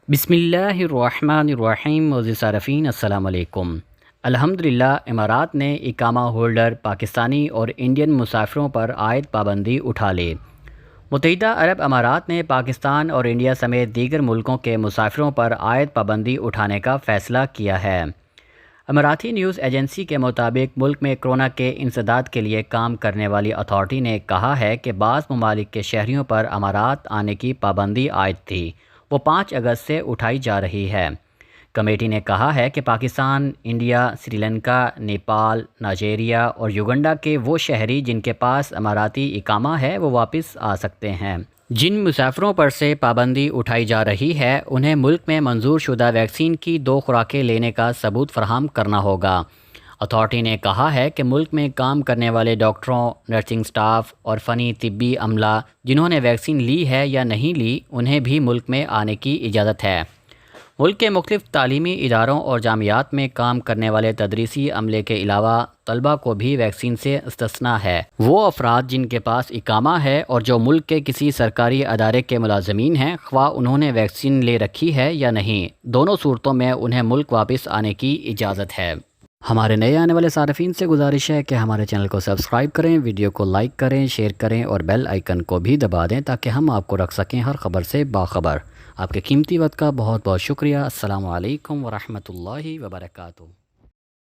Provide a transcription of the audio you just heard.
بسم اللہ الرحمن الرحیم. معزز صارفین السلام علیکم. الحمدللہ امارات نے اقامہ ہولڈر پاکستانی اور انڈین مسافروں پر عائد پابندی اٹھا لی. متحدہ عرب امارات نے پاکستان اور انڈیا سمیت دیگر ملکوں کے مسافروں پر عائد پابندی اٹھانے کا فیصلہ کیا ہے. اماراتی نیوز ایجنسی کے مطابق ملک میں کورونا کے انسداد کے لیے کام کرنے والی اتھارٹی نے کہا ہے کہ بعض ممالک کے شہریوں پر امارات آنے کی پابندی عائد تھی، وہ 5 اگست سے اٹھائی جا رہی ہے. کمیٹی نے کہا ہے کہ پاکستان، انڈیا، سری لنکا، نیپال، نائجیریا اور یوگنڈا کے وہ شہری جن کے پاس اماراتی اقامہ ہے وہ واپس آ سکتے ہیں. جن مسافروں پر سے پابندی اٹھائی جا رہی ہے انہیں ملک میں منظور شدہ ویکسین کی 2 خوراکیں لینے کا ثبوت فراہم کرنا ہوگا. اتھارٹی نے کہا ہے کہ ملک میں کام کرنے والے ڈاکٹروں، نرسنگ سٹاف اور فنی طبی عملہ جنہوں نے ویکسین لی ہے یا نہیں لی انہیں بھی ملک میں آنے کی اجازت ہے. ملک کے مختلف تعلیمی اداروں اور جامعات میں کام کرنے والے تدریسی عملے کے علاوہ طلبہ کو بھی ویکسین سے استثناء ہے. وہ افراد جن کے پاس اقامہ ہے اور جو ملک کے کسی سرکاری ادارے کے ملازمین ہیں، خواہ انہوں نے ویکسین لے رکھی ہے یا نہیں، دونوں صورتوں میں انہیں ملک واپس آنے کی اجازت ہے. ہمارے نئے آنے والے صارفین سے گزارش ہے کہ ہمارے چینل کو سبسکرائب کریں، ویڈیو کو لائک کریں، شیئر کریں اور بیل آئیکن کو بھی دبا دیں تاکہ ہم آپ کو رکھ سکیں ہر خبر سے باخبر. آپ کے قیمتی وقت کا بہت بہت شکریہ. السلام علیکم ورحمۃ اللہ وبرکاتہ.